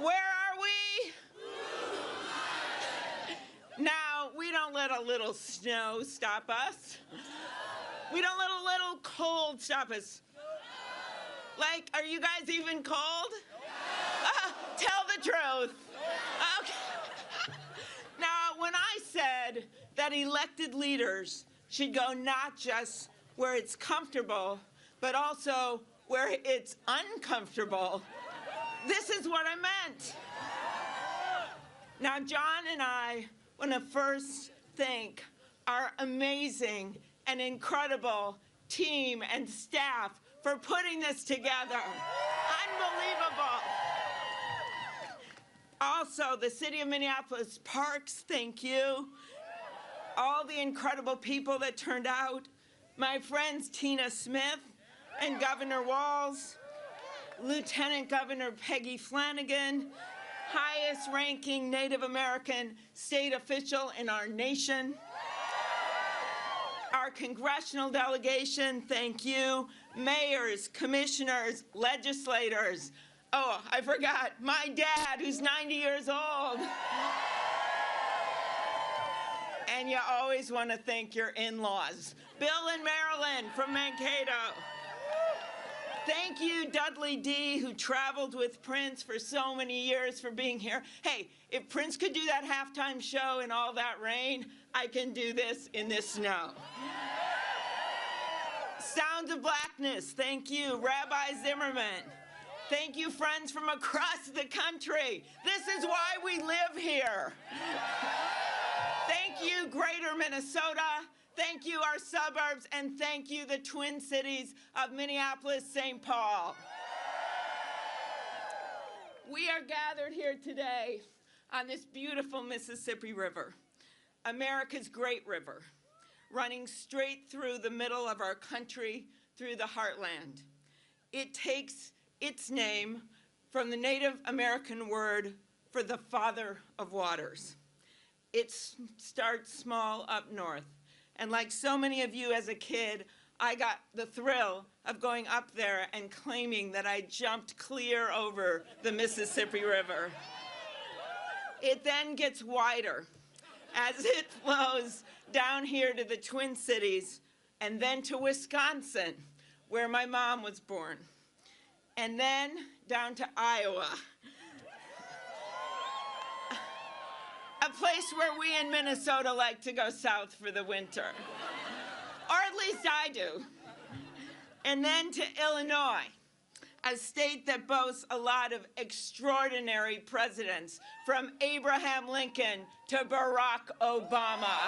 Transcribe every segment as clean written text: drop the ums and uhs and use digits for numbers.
Where are we? Now, we don't let a little snow stop us. We don't let a little cold stop us. Like, are you guys even cold? Tell the truth. Okay. Now, when I said that elected leaders should go not just where it's comfortable, but also where it's uncomfortable, this is what I meant. Now, John and I want to first thank our amazing and incredible team and staff for putting this together. Unbelievable. Also, the City of Minneapolis Parks, thank you. All the incredible people that turned out. My friends Tina Smith and Governor Walz, Lieutenant Governor Peggy Flanagan, highest ranking Native American state official in our nation. Our congressional delegation, thank you. Mayors, commissioners, legislators. Oh, I forgot, my dad, who's 90 years old. And you always want to thank your in-laws. Bill and Marilyn from Mankato. Thank you, Dudley D., who traveled with Prince for so many years, for being here. Hey, if Prince could do that halftime show in all that rain, I can do this in this snow. Sounds of Blackness, thank you. Rabbi Zimmerman. Thank you, friends from across the country. This is why we live here. Thank you, Greater Minnesota. Thank you, our suburbs, and thank you, the Twin Cities of Minneapolis, St. Paul. We are gathered here today on this beautiful Mississippi River, America's great river, running straight through the middle of our country, through the heartland. It takes its name from the Native American word for the father of waters. It starts small up north. And like so many of you as a kid, I got the thrill of going up there and claiming that I jumped clear over the Mississippi River. It then gets wider as it flows down here to the Twin Cities and then to Wisconsin, where my mom was born, and then down to Iowa, a place where we in Minnesota like to go south for the winter. Or at least I do. And then to Illinois, a state that boasts a lot of extraordinary presidents, from Abraham Lincoln to Barack Obama.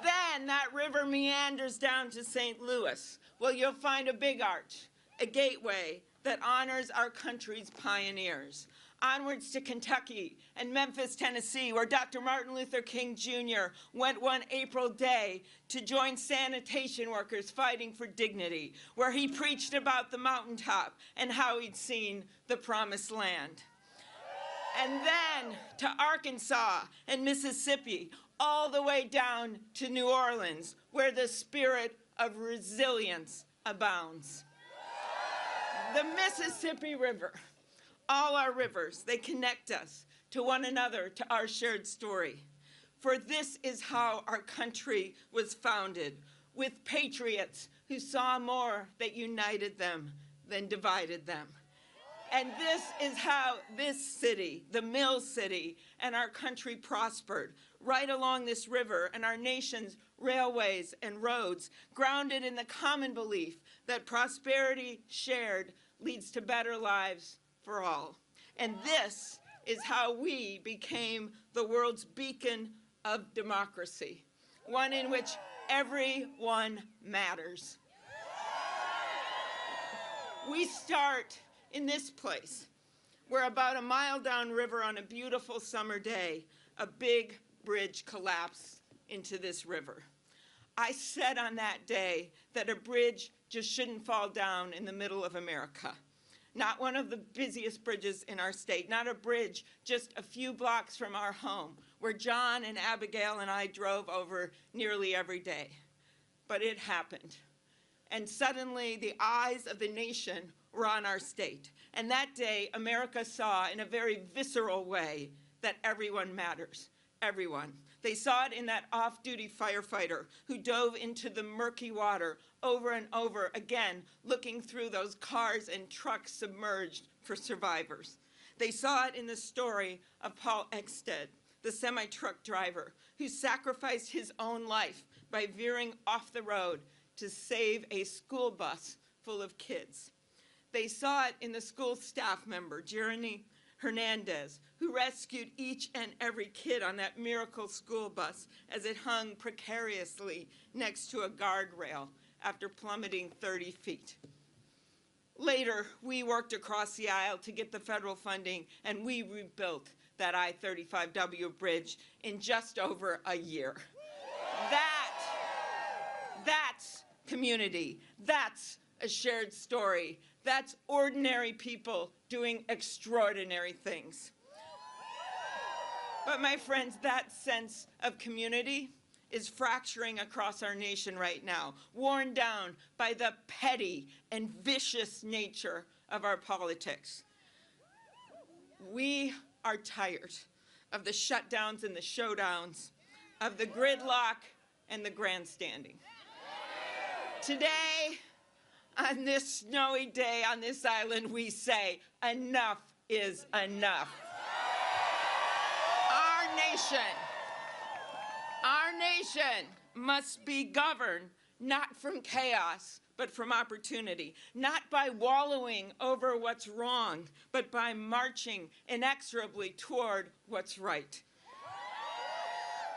Then that river meanders down to St. Louis. Well, you'll find a big arch, a gateway that honors our country's pioneers. Onwards to Kentucky and Memphis, Tennessee, where Dr. Martin Luther King Jr. went one April day to join sanitation workers fighting for dignity, where he preached about the mountaintop and how he'd seen the promised land. And then to Arkansas and Mississippi, all the way down to New Orleans, where the spirit of resilience abounds. The Mississippi River. All our rivers, they connect us to one another, to our shared story. For this is how our country was founded, with patriots who saw more that united them than divided them. And this is how this city, the Mill City, and our country prospered, right along this river, and our nation's railways and roads, grounded in the common belief that prosperity shared leads to better lives for all. And this is how we became the world's beacon of democracy, one in which everyone matters. We start in this place, where about a mile downriver on a beautiful summer day, a big bridge collapsed into this river. I said on that day that a bridge just shouldn't fall down in the middle of America. Not one of the busiest bridges in our state, not a bridge just a few blocks from our home, where John and Abigail and I drove over nearly every day. But it happened. And suddenly the eyes of the nation were on our state. And that day, America saw in a very visceral way that everyone matters, everyone. They saw it in that off-duty firefighter who dove into the murky water over and over again, looking through those cars and trucks submerged for survivors. They saw it in the story of Paul Eckstead, the semi-truck driver who sacrificed his own life by veering off the road to save a school bus full of kids. They saw it in the school staff member, Jeremy Hernandez, who rescued each and every kid on that miracle school bus as it hung precariously next to a guardrail after plummeting 30 feet. Later, we worked across the aisle to get the federal funding, and we rebuilt that I-35W bridge in just over a year. That's community. That's a shared story. That's ordinary people doing extraordinary things. But my friends, that sense of community is fracturing across our nation right now, worn down by the petty and vicious nature of our politics. We are tired of the shutdowns and the showdowns, of the gridlock and the grandstanding. Today, on this snowy day on this island, we say, enough is enough. Our nation must be governed not from chaos, but from opportunity, not by wallowing over what's wrong, but by marching inexorably toward what's right.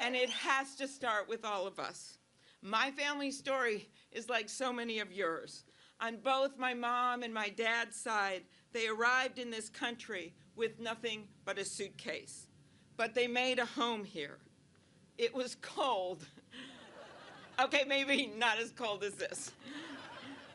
And it has to start with all of us. My family story is like so many of yours. On both my mom and my dad's side, they arrived in this country with nothing but a suitcase. But they made a home here. It was cold. Okay, maybe not as cold as this.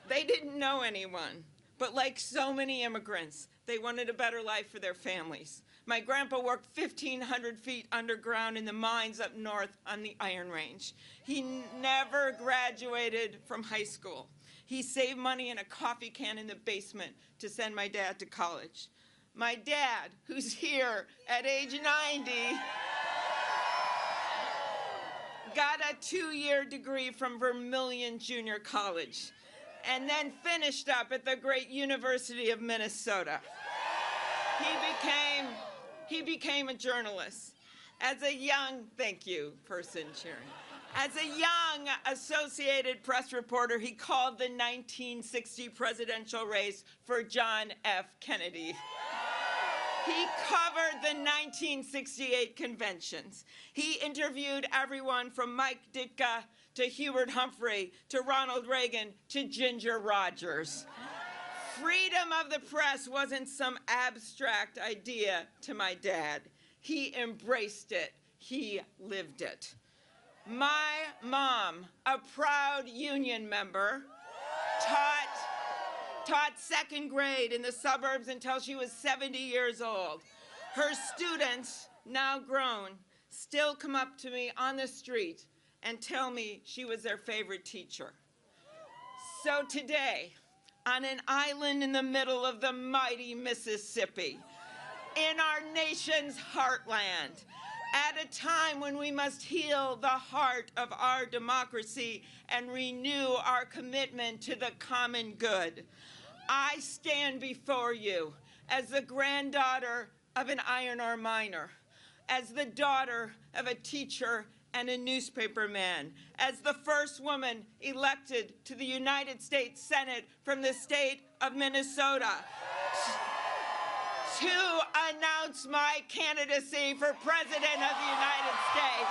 They didn't know anyone, but like so many immigrants, they wanted a better life for their families. My grandpa worked 1,500 feet underground in the mines up north on the Iron Range. He never graduated from high school. He saved money in a coffee can in the basement to send my dad to college. My dad, who's here at age 90, got a 2-year degree from Vermillion Junior College, and then finished up at the great University of Minnesota. He became a journalist. As a young, thank you, person cheering. As a young Associated Press reporter, he called the 1960 presidential race for John F. Kennedy. He covered the 1968 conventions. He interviewed everyone from Mike Ditka to Hubert Humphrey to Ronald Reagan to Ginger Rogers. Freedom of the press wasn't some abstract idea to my dad. He embraced it. He lived it. My mom, a proud union member, taught second grade in the suburbs until she was 70 years old. Her students, now grown, still come up to me on the street and tell me she was their favorite teacher. So today, on an island in the middle of the mighty Mississippi, in our nation's heartland, at a time when we must heal the heart of our democracy and renew our commitment to the common good, I stand before you as the granddaughter of an iron ore miner, as the daughter of a teacher and a newspaper man, as the first woman elected to the United States Senate from the state of Minnesota, to announce my candidacy for President of the United States.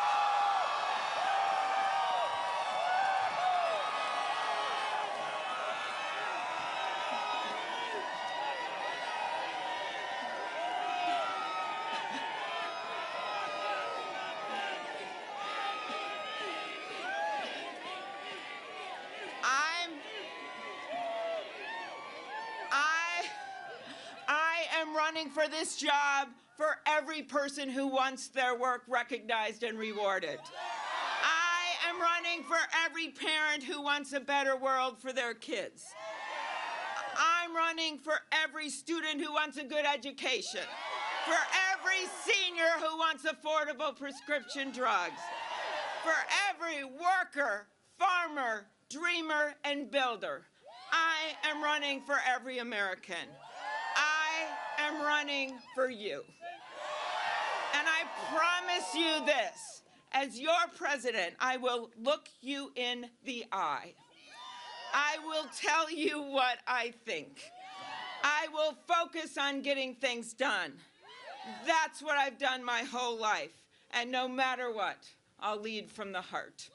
I am running for this job for every person who wants their work recognized and rewarded. I am running for every parent who wants a better world for their kids. I'm I'm running for every student who wants a good education, for every senior who wants affordable prescription drugs, for every worker, farmer, dreamer, and builder. I am running for every American. I am running for you. And I promise you this, as your president, I will look you in the eye. I will tell you what I think. I will focus on getting things done. That's what I've done my whole life. And no matter what, I'll lead from the heart.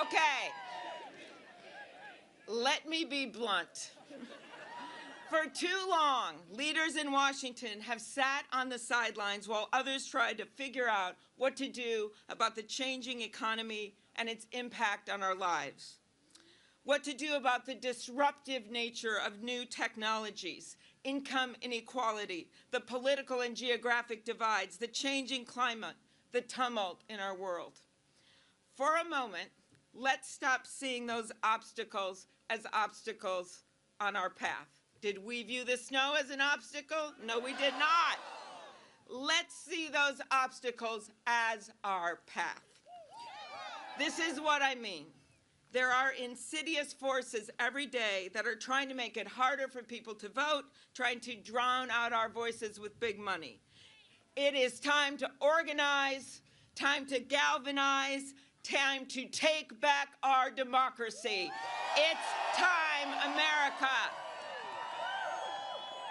Okay, let me be blunt. For too long, leaders in Washington have sat on the sidelines while others tried to figure out what to do about the changing economy and its impact on our lives. What to do about the disruptive nature of new technologies, income inequality, the political and geographic divides, the changing climate, the tumult in our world. For a moment, let's stop seeing those obstacles as obstacles on our path. Did we view the snow as an obstacle? No, we did not. Let's see those obstacles as our path. This is what I mean. There are insidious forces every day that are trying to make it harder for people to vote, trying to drown out our voices with big money. It is time to organize, time to galvanize, time to take back our democracy. It's time, America.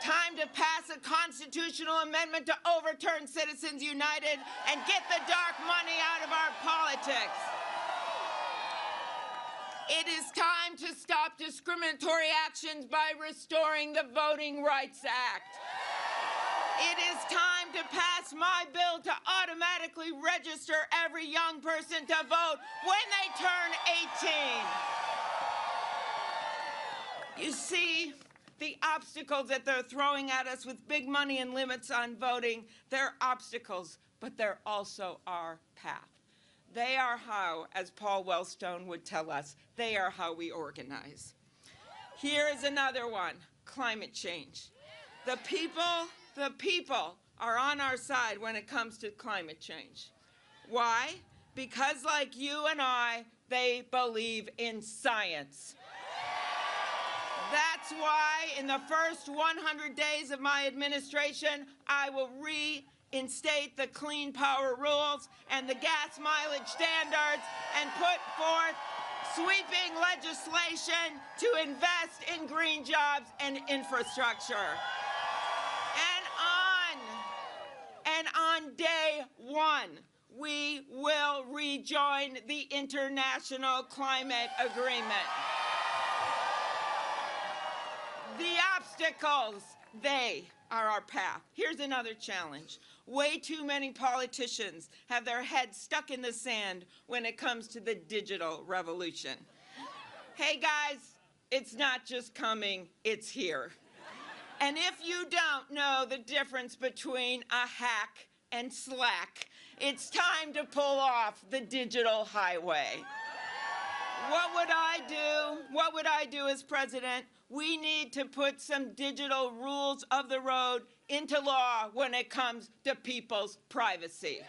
Time to pass a constitutional amendment to overturn Citizens United and get the dark money out of our politics. It is time to stop discriminatory actions by restoring the Voting Rights Act. It is time to pass my bill to automatically register every young person to vote when they turn 18. You see, the obstacles that they're throwing at us with big money and limits on voting, they're obstacles, but they're also our path. They are how, as Paul Wellstone would tell us, they are how we organize. Here is another one, climate change. The people are on our side when it comes to climate change. Why? Because like you and I, they believe in science. That's why in the first 100 days of my administration, I will reinstate the clean power rules and the gas mileage standards and put forth sweeping legislation to invest in green jobs and infrastructure. And on day one, we will rejoin the International Climate Agreement. The obstacles, they are our path. Here's another challenge. Way too many politicians have their heads stuck in the sand when it comes to the digital revolution. Hey guys, it's not just coming, it's here. And if you don't know the difference between a hack and slack, it's time to pull off the digital highway. What would I do? What would I do as president? We need to put some digital rules of the road into law when it comes to people's privacy.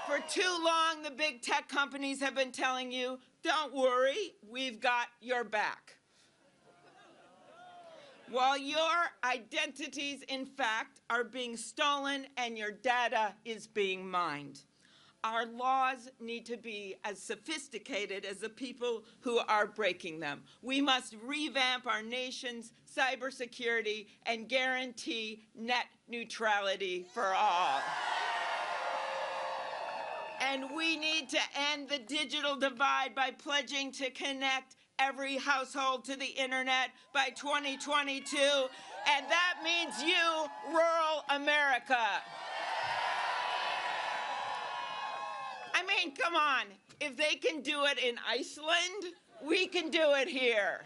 For too long, the big tech companies have been telling you, don't worry, we've got your back. While your identities, in fact, are being stolen and your data is being mined. Our laws need to be as sophisticated as the people who are breaking them. We must revamp our nation's cybersecurity and guarantee net neutrality for all. And we need to end the digital divide by pledging to connect every household to the internet by 2022, and that means you, rural America. I mean, mean, come on. If they can do it in Iceland, we can do it here.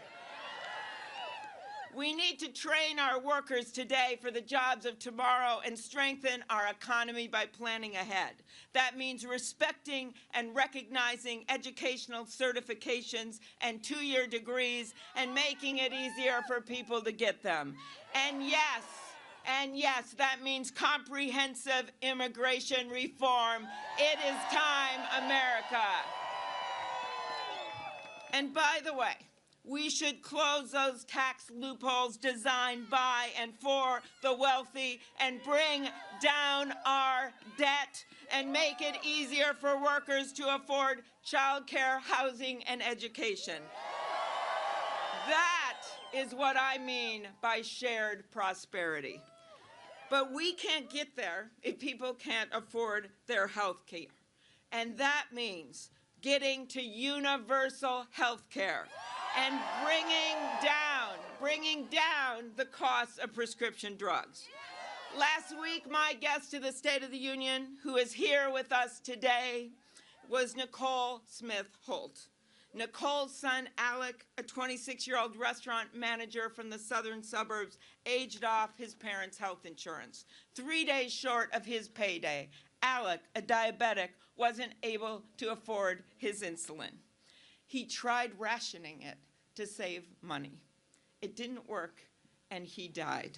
We need to train our workers today for the jobs of tomorrow and strengthen our economy by planning ahead. That means respecting and recognizing educational certifications and two-year degrees and making it easier for people to get them. And yes, that means comprehensive immigration reform. It is time, America. And by the way, we should close those tax loopholes designed by and for the wealthy and bring down our debt and make it easier for workers to afford childcare, housing, and education. That is what I mean by shared prosperity. But we can't get there if people can't afford their health care. And that means getting to universal health care and bringing down the cost of prescription drugs. Last week, my guest to the State of the Union, who is here with us today, was Nicole Smith Holt. Nicole's son, Alec, a 26-year-old restaurant manager from the southern suburbs, aged off his parents' health insurance. 3 days short of his payday, Alec, a diabetic, wasn't able to afford his insulin. He tried rationing it to save money. It didn't work, and he died.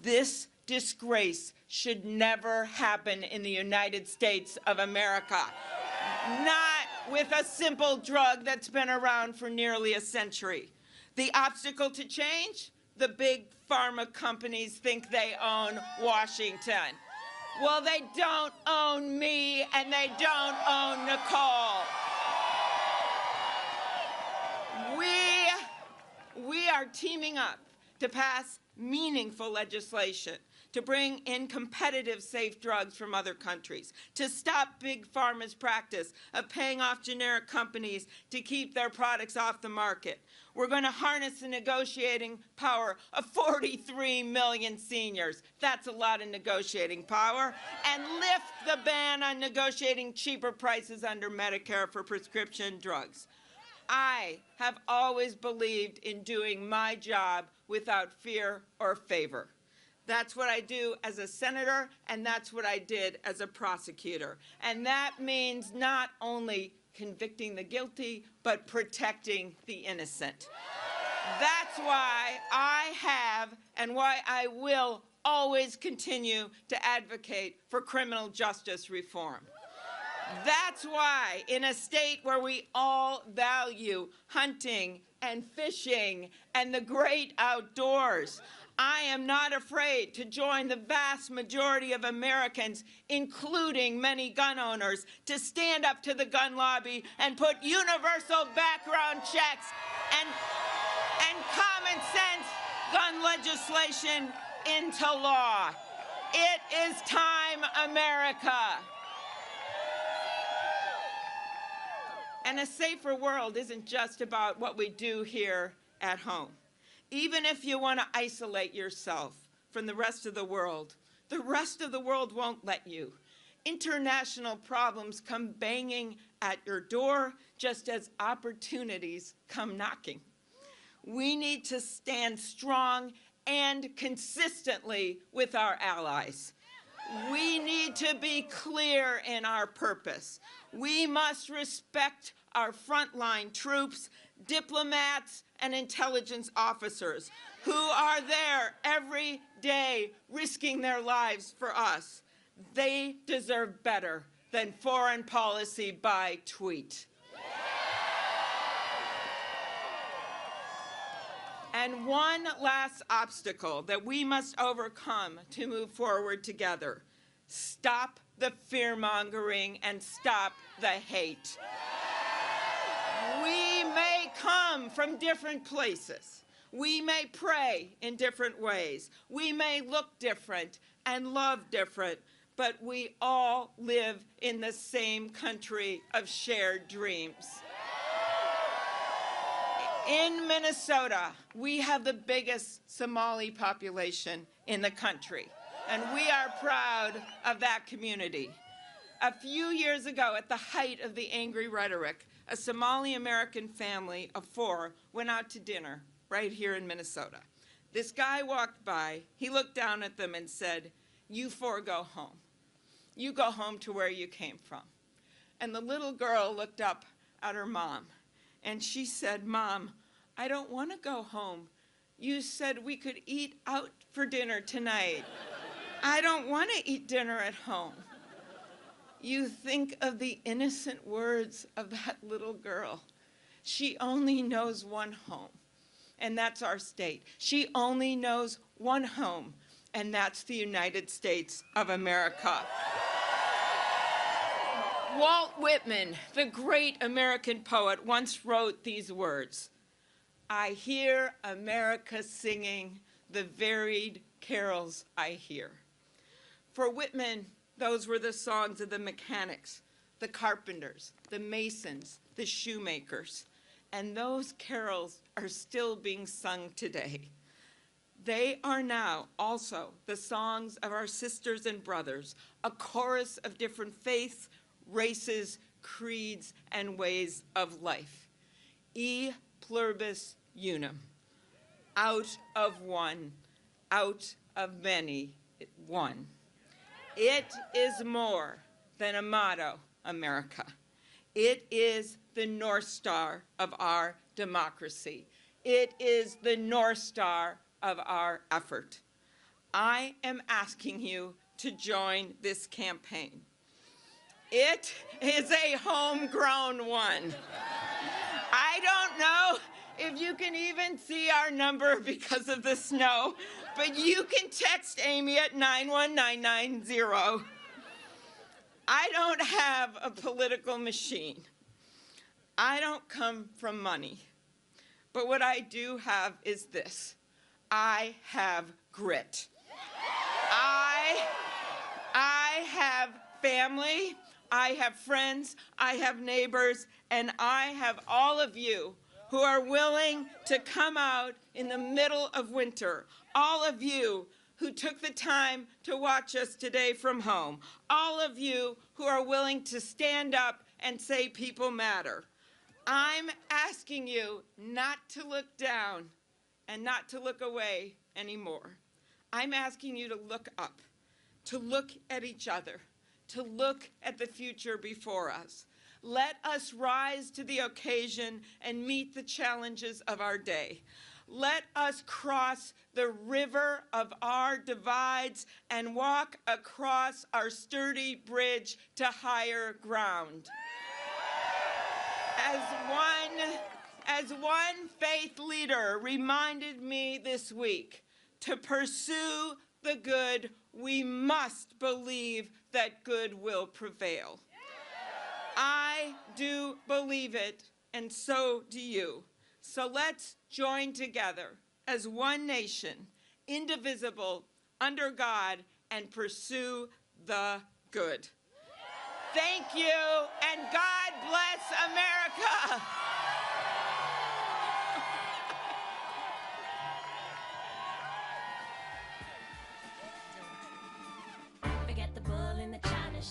This disgrace should never happen in the United States of America. Not with a simple drug that's been around for nearly a century. The obstacle to change? The big pharma companies think they own Washington. Well, they don't own me, and they don't own Nicole. We are teaming up to pass meaningful legislation, to bring in competitive, safe drugs from other countries, to stop Big Pharma's practice of paying off generic companies to keep their products off the market. We're going to harness the negotiating power of 43 million seniors. That's a lot of negotiating power. And lift the ban on negotiating cheaper prices under Medicare for prescription drugs. I have always believed in doing my job without fear or favor. That's what I do as a senator, and that's what I did as a prosecutor. And that means not only convicting the guilty, but protecting the innocent. That's why I have and why I will always continue to advocate for criminal justice reform. That's why, in a state where we all value hunting and fishing and the great outdoors, I am not afraid to join the vast majority of Americans, including many gun owners, to stand up to the gun lobby and put universal background checks and common sense gun legislation into law. It is time, America. And a safer world isn't just about what we do here at home. Even if you want to isolate yourself from the rest of the world won't let you. International problems come banging at your door just as opportunities come knocking. We need to stand strong and consistently with our allies. We need to be clear in our purpose. We must respect our frontline troops, diplomats, and intelligence officers who are there every day risking their lives for us. They deserve better than foreign policy by tweet. And one last obstacle that we must overcome to move forward together. Stop the fear-mongering and stop the hate. We may come from different places. We may pray in different ways. We may look different and love different, but we all live in the same country of shared dreams. In Minnesota, we have the biggest Somali population in the country, and we are proud of that community. A few years ago, at the height of the angry rhetoric, a Somali-American family of 4 went out to dinner right here in Minnesota. This guy walked by, he looked down at them and said, "You 4 go home. You go home to where you came from." And the little girl looked up at her mom, and she said, "Mom, I don't want to go home. You said we could eat out for dinner tonight. I don't want to eat dinner at home." You think of the innocent words of that little girl. She only knows one home, and that's our state. She only knows one home, and that's the United States of America. Walt Whitman, the great American poet, once wrote these words: "I hear America singing the varied carols I hear." For Whitman, those were the songs of the mechanics, the carpenters, the masons, the shoemakers, and those carols are still being sung today. They are now also the songs of our sisters and brothers, a chorus of different faiths, races, creeds, and ways of life. E pluribus unum, out of one, out of many, one. It is more than a motto, America. It is the North Star of our democracy. It is the North Star of our effort. I am asking you to join this campaign. It is a homegrown one. I don't know if you can even see our number because of the snow, but you can text Amy at 91990. I don't have a political machine. I don't come from money. But what I do have is this: I have grit. I have family, I have friends, I have neighbors, and I have all of you who are willing to come out in the middle of winter, all of you who took the time to watch us today from home, all of you who are willing to stand up and say people matter. I'm asking you not to look down and not to look away anymore. I'm asking you to look up, to look at each other, to look at the future before us. Let us rise to the occasion and meet the challenges of our day. Let us cross the river of our divides and walk across our sturdy bridge to higher ground. As one faith leader reminded me this week, to pursue the good, we must believe that good will prevail. I do believe it, and so do you. So let's join together as one nation, indivisible, under God, and pursue the good. Thank you, and God bless America.